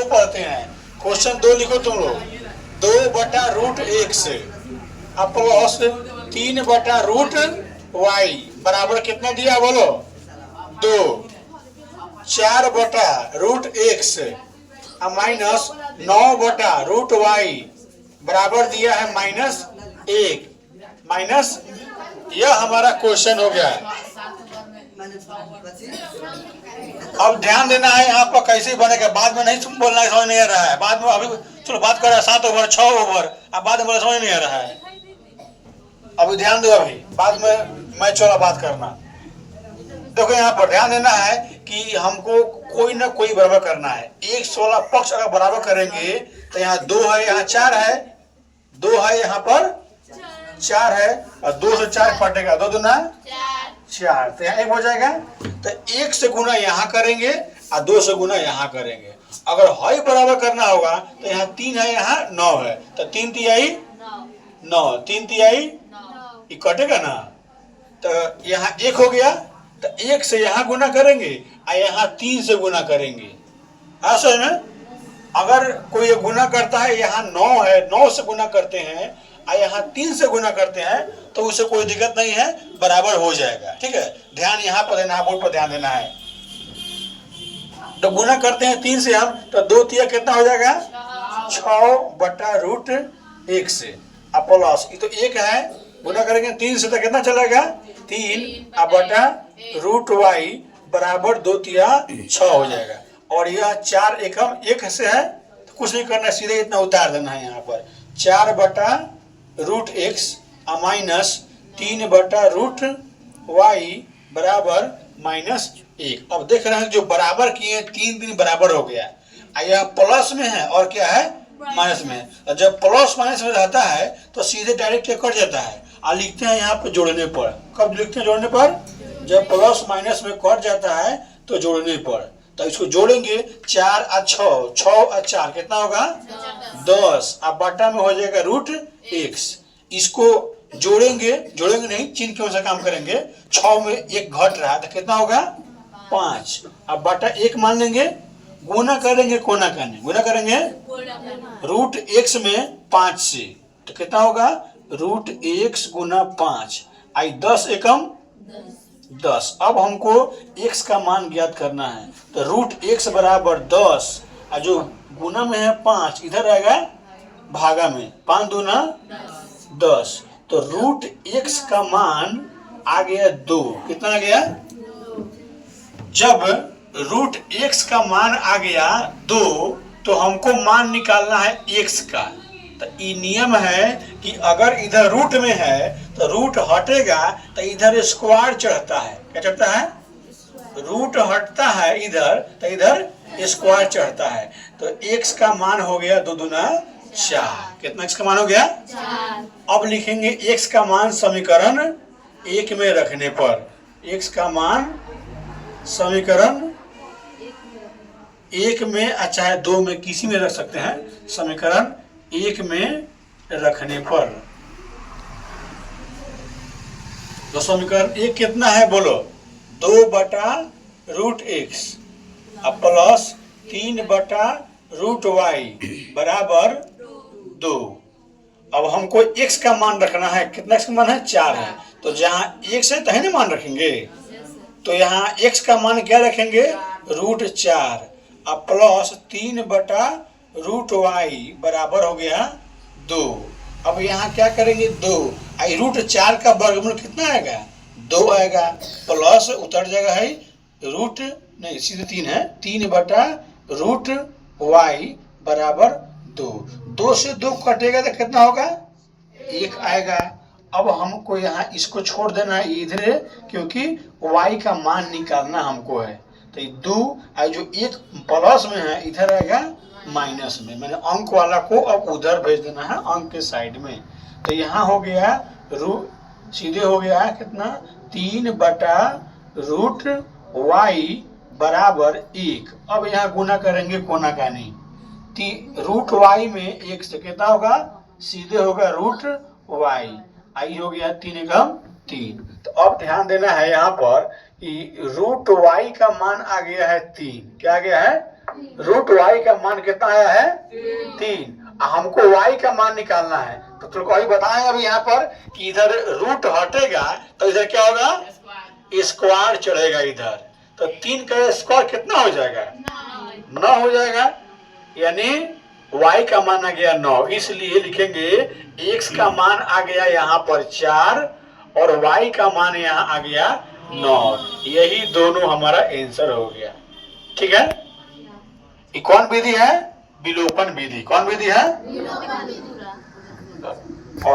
तो पढ़ते हैं। क्वेश्चन 2 लिखो तुम लोग। 2/√x अब प्लस 3/√y बराबर कितना दिया बोलो 2। 4/√x माइनस 9/√y बराबर दिया है -1 माइनस। यह हमारा क्वेश्चन हो गया है। अब ध्यान देना है यहाँ पर कैसे बनेगा, बाद में नहीं बोलना, समझ नहीं आ रहा है बाद में। अभी चलो बात कर रहे हैं 7 ओवर 6 ओवर, अब बाद में समझ नहीं आ रहा है। अभी ध्यान दो, अभी बाद में मैं चलो बात करना। देखो यहाँ पर ध्यान देना है कि हमको कोई ना कोई बराबर करना है। 1/16 पक्ष अगर बराबर करेंगे तो यहाँ 2 है, यहाँ 4 है, 2 है, यहाँ पर 4 है, और 2 से 4 कटेगा, 2 दूना 4, तो यहाँ 1 हो जाएगा। तो 1 से गुना यहाँ करेंगे और 2 से गुना यहाँ करेंगे। अगर हई बराबर करना होगा तो यहाँ 3 है, यहाँ 9 है, तो 3 तिहाई 9, 3 तिहाई ये कटेगा ना, तो यहाँ 1 हो गया। तो 1 से यहाँ गुना करेंगे और यहाँ 3 से गुना करेंगे। हाँ समझ में? अगर कोई गुना करता है, यहाँ 9 है, 9 से गुना करते हैं और यहाँ 3 से गुना करते हैं, तो उससे कोई दिक्कत नहीं है, बराबर हो जाएगा। ठीक है, ध्यान यहाँ पर देना है, बोर्ड पर ध्यान देना है। तो गुना करते हैं 3 से हम, तो 2 तिया कितना हो जाएगा 6/√x अब प्लस ये तो 1 है, गुना करेंगे 3 से तो कितना चलेगा 3/√y बराबर 2 तिया 6 हो जाएगा। और यह 4 एकम 1 से है, तो कुछ नहीं करना, सीधे इतना उतार देना है। यहाँ पर 4/√x माइनस 3/√y बराबर -1। अब देख रहे हैं जो बराबर किए 3 दिन बराबर हो गया, यह प्लस में है और क्या है माइनस में। और जब प्लस माइनस में रहता है तो सीधे डायरेक्ट कट जाता है, और लिखते हैं यहाँ पर जोड़ने पर। कब लिखते हैं जोड़ने पर? जब प्लस माइनस में कट जाता है तो जोड़ने पर। तो इसको जोड़ेंगे 4 और 6, 6 और 4 कितना होगा 10, अब बटा में हो जाएगा √x। इसको जोड़ेंगे नहीं, चिन्ह की वजह से काम करेंगे। 6 में 1 घट रहा है तो कितना होगा 5, अब बटा 1 मान लेंगे। गुना करेंगे कोना करने, गुना करेंगे √x में 5 से, तो कितना होगा √x गुना 5 आई 10 एकम 10। अब हमको x का मान ज्ञात करना है, तो √x बराबर 10 और जो गुना में है 5 इधर आएगा भागा में, 5 दूना 10, तो √x का मान आ गया 2। कितना आ गया? जब √x का मान आ गया 2 तो हमको मान निकालना है x का। तो ये नियम है कि अगर इधर रूट में है तो रूट हटेगा तो इधर स्क्वायर चढ़ता है। क्या चढ़ता है? रूट हटता है इधर तो इधर स्क्वायर चढ़ता है। तो x का मान हो गया 2 दूना 4। कितना x का मान हो गया 4। अब लिखेंगे x का मान समीकरण 1 में रखने पर, x का मान समीकरण 1 में चाहे 2 में किसी में रख सकते हैं, समीकरण 1 में रखने पर। तो समीकरण 1 कितना है बोलो 2/√x अब प्लस 3/√y बराबर 2। अब हमको x का मान रखना है, कितना x का मान है 4 है, तो जहाँ x है तही ना मान रखेंगे। तो यहाँ x का मान क्या रखेंगे √4 अब प्लस 3/√y बराबर हो गया 2। अब यहाँ क्या करेंगे 2 आई √4 का वर्गमूल कितना आएगा 2 आएगा, प्लस उतर जाएगा है रूट नहीं सीधे 3 है, 3/√y बराबर 2। 2 से 2 कटेगा तो कितना होगा 1 आएगा। अब हमको यहाँ इसको छोड़ देना है इधर, क्योंकि y का मान निकालना हमको है। तो 2 जो 1 प्लस में है इधर आएगा माइनस में, मैंने अंक वाला को अब उधर भेज देना है अंक के साइड में। तो यहाँ हो गया सीधे हो गया कितना 3/√y बराबर 1। अब यहाँ गुना करेंगे कोना का नहीं, √y में 1 से कितना होगा सीधे होगा √y आई हो गया 3 एकम 3। तो अब ध्यान देना है यहाँ पर कि √y का मान आ गया है 3। क्या आ गया है रूट वाई का मान कितना आया है 3। हमको वाई का मान निकालना है तो तुमको अभी बताएं अभी यहाँ पर कि इधर रूट हटेगा तो इधर क्या होगा स्क्वायर चढ़ेगा इधर, तो 3 का स्क्वायर कितना हो जाएगा 9 हो जाएगा, यानी y का मान आ गया 9। इसलिए लिखेंगे x का मान आ गया यहाँ पर 4 और y का मान यहाँ आ गया 9। यही दोनों हमारा आंसर हो गया। ठीक है, ये कौन विधि है विलोपन विधि। कौन विधि है